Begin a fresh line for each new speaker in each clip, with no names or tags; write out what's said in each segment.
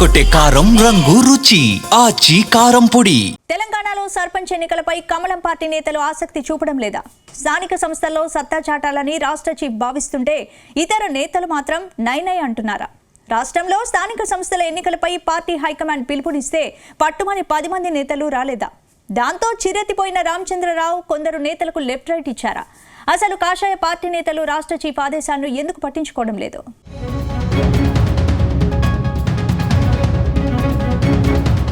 ఎర్రగొట్టే కారం రంగు రుచి ఆచి కారం పొడి.
తెలంగాణలో సర్పంచ్ ఎన్నికలపై కమలం పార్టీ నేతలు ఆసక్తి చూపడం లేదా? స్థానిక సంస్థల్లో సత్తా చాటాలని రాష్ట్ర చీఫ్ భావిస్తుంటే ఇతర నేతలు మాత్రం నై అంటున్నారా? రాష్ట్రంలో స్థానిక సంస్థల ఎన్నికలపై పార్టీ హైకమాండ్ పిలుపునిస్తే పట్టుమని 10 మంది నేతలు రాలేదా? దాంతో చిరెత్తిపోయిన రామచంద్రరావు కొందరు నేతలకు లెఫ్ట్ రైట్ ఇచ్చారా? అసలు కాషాయ పార్టీ నేతలు రాష్ట్ర చీఫ్ ఆదేశాలను ఎందుకు పట్టించుకోవడం లేదు?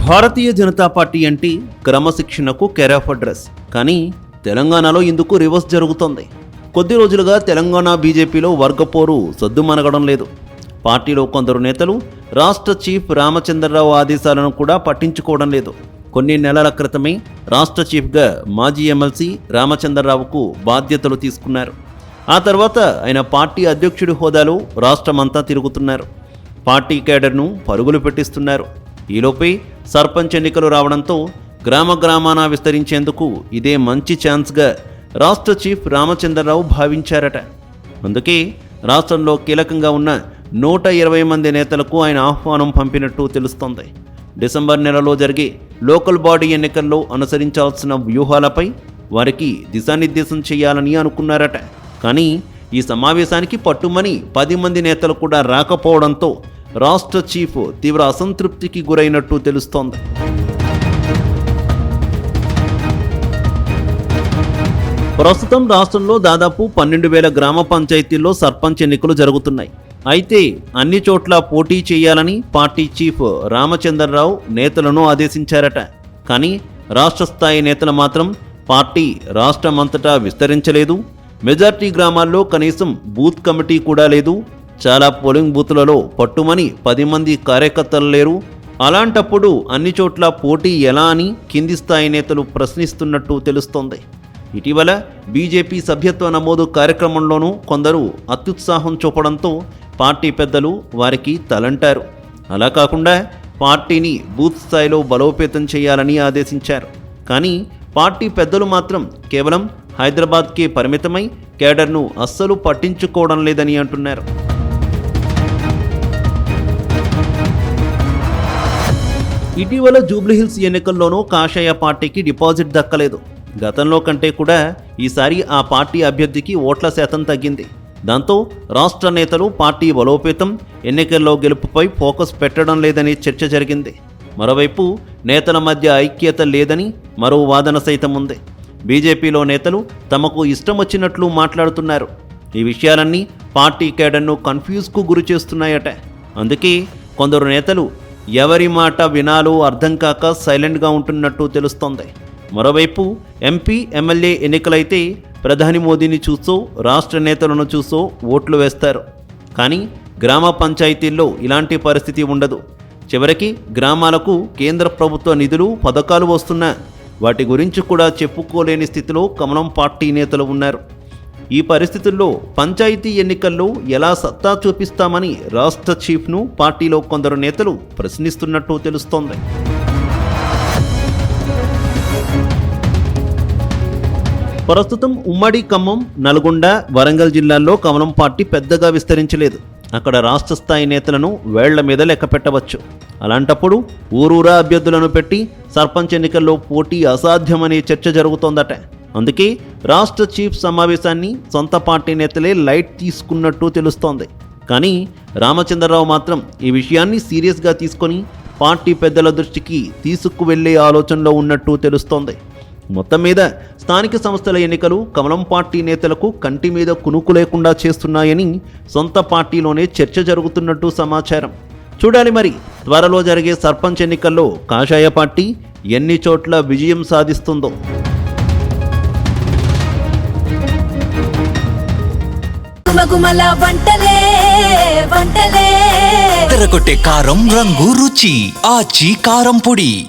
భారతీయ జనతా పార్టీ అంటే క్రమశిక్షణకు కేర్ ఆఫ్ అడ్రస్. కానీ తెలంగాణలో ఇందుకు రివర్స్ జరుగుతోంది. కొద్ది రోజులుగా తెలంగాణ బీజేపీలో వర్గపోరు సద్దుమణగడం లేదు. పార్టీలో కొందరు నేతలు రాష్ట్ర చీఫ్ రామచంద్రరావు ఆదేశాలను కూడా పట్టించుకోవడం లేదు. కొన్ని నెలల క్రితమే రాష్ట్ర చీఫ్గా మాజీ ఎమ్మెల్సీ రామచంద్రరావుకు బాధ్యతలు తీసుకున్నారు. ఆ తర్వాత ఆయన పార్టీ అధ్యక్షుడి హోదాలో రాష్ట్రమంతా తిరుగుతున్నారు. పార్టీ కేడర్ను పరుగులు పెట్టిస్తున్నారు. ఈలోపే సర్పంచ్ ఎన్నికలు రావడంతో గ్రామాన విస్తరించేందుకు ఇదే మంచి ఛాన్స్గా రాష్ట్ర చీఫ్ రామచంద్రరావు భావించారట. అందుకే రాష్ట్రంలో కీలకంగా ఉన్న 120 మంది నేతలకు ఆయన ఆహ్వానం పంపినట్టు తెలుస్తోంది. డిసెంబర్ నెలలో జరిగే లోకల్ బాడీ ఎన్నికల్లో అనుసరించాల్సిన వ్యూహాలపై వారికి దిశానిర్దేశం చేయాలని అనుకున్నారట. కానీ ఈ సమావేశానికి పట్టుమని 10 మంది నేతలు కూడా రాకపోవడంతో రాష్ట్ర చీఫ్ తీవ్ర అసంతృప్తికి గురైనట్టు తెలుస్తోంది. ప్రస్తుతం రాష్ట్రంలో దాదాపు 12,000 గ్రామ పంచాయతీల్లో సర్పంచ్ ఎన్నికలు జరుగుతున్నాయి. అయితే అన్ని చోట్ల పోటీ చేయాలని పార్టీ చీఫ్ రామచంద్రరావు నేతలను ఆదేశించారట. కానీ రాష్ట్ర స్థాయి నేతలు మాత్రం పార్టీ రాష్ట్రమంతటా విస్తరించలేదు. మెజార్టీ గ్రామాల్లో కనీసం బూత్ కమిటీ కూడా లేదు. చాలా పోలింగ్ బూతులలో పట్టుమని 10 మంది కార్యకర్తలు లేరు. అలాంటప్పుడు అన్ని చోట్ల పోటీ ఎలా అని కింది స్థాయి నేతలు ప్రశ్నిస్తున్నట్టు తెలుస్తోంది. ఇటీవల బీజేపీ సభ్యత్వ నమోదు కార్యక్రమంలోనూ కొందరు అత్యుత్సాహం చూపడంతో పార్టీ పెద్దలు వారికి తలంటారు. అలా కాకుండా పార్టీని బూత్ స్థాయిలో బలోపేతం చేయాలని ఆదేశించారు. కానీ పార్టీ పెద్దలు మాత్రం కేవలం హైదరాబాద్కే పరిమితమై కేడర్ను అస్సలు పట్టించుకోవడం లేదని అంటున్నారు. ఇటీవల జూబ్లీహిల్స్ ఎన్నికల్లోనూ కాషాయ పార్టీకి డిపాజిట్ దక్కలేదు. గతంలో కంటే కూడా ఈసారి ఆ పార్టీ అభ్యర్థికి ఓట్ల శాతం తగ్గింది. దాంతో రాష్ట్ర నేతలు పార్టీ బలోపేతం, ఎన్నికల్లో గెలుపుపై ఫోకస్ పెట్టడం లేదని చర్చ జరిగింది. మరోవైపు నేతల మధ్య ఐక్యత లేదని మరో వాదన సైతం ఉంది. బీజేపీలో నేతలు తమకు ఇష్టం వచ్చినట్లు మాట్లాడుతున్నారు. ఈ విషయాలన్నీ పార్టీ కేడర్ను కన్ఫ్యూజ్కు గురి చేస్తున్నాయట. అందుకే కొందరు నేతలు ఎవరి మాట వినాలో అర్థం కాక సైలెంట్గా ఉంటున్నట్టు తెలుస్తోంది. మరోవైపు ఎంపీ, ఎమ్మెల్యే ఎన్నికలైతే ప్రధాని మోదీని చూసో, రాష్ట్ర నేతలను చూసో ఓట్లు వేస్తారు. కానీ గ్రామ పంచాయతీల్లో ఇలాంటి పరిస్థితి ఉండదు. చివరికి గ్రామాలకు కేంద్ర ప్రభుత్వ నిధులు, పథకాలు వస్తున్నా వాటి గురించి కూడా చెప్పుకోలేని స్థితిలో కమలం పార్టీ నేతలు ఉన్నారు. ఈ పరిస్థితుల్లో పంచాయతీ ఎన్నికల్లో ఎలా సత్తా చూపిస్తామని రాష్ట్ర చీఫ్ను పార్టీలో కొందరు నేతలు ప్రశ్నిస్తున్నట్టు తెలుస్తోంది. ప్రస్తుతం ఉమ్మడి ఖమ్మం, నల్గొండ, వరంగల్ జిల్లాల్లో కమలం పార్టీ పెద్దగా విస్తరించలేదు. అక్కడ రాష్ట్ర స్థాయి నేతలను వేళ్ల మీద లెక్క పెట్టవచ్చు. అలాంటప్పుడు ఊరూరా అభ్యర్థులను పెట్టి సర్పంచ్ ఎన్నికల్లో పోటీ అసాధ్యమనే చర్చ జరుగుతోందట. అందుకే రాష్ట్ర చీఫ్ సమావేశాన్ని సొంత పార్టీ నేతలే లైట్ తీసుకున్నట్టు తెలుస్తోంది. కానీ రామచంద్రరావు మాత్రం ఈ విషయాన్ని సీరియస్గా తీసుకొని పార్టీ పెద్దల దృష్టికి తీసుకువెళ్లే ఆలోచనలో ఉన్నట్టు తెలుస్తోంది. మొత్తం మీద స్థానిక సంస్థల ఎన్నికలు కమలం పార్టీ నేతలకు కంటి మీద కునుకు లేకుండా చేస్తున్నాయని సొంత పార్టీలోనే చర్చ జరుగుతున్నట్టు సమాచారం. చూడాలి మరి త్వరలో జరిగే సర్పంచ్ ఎన్నికల్లో కాషాయ పార్టీ ఎన్ని చోట్ల విజయం సాధిస్తుందో.
ఎర్రగొట్టే కారం రంగు రుచి ఆచి కారం పొడి.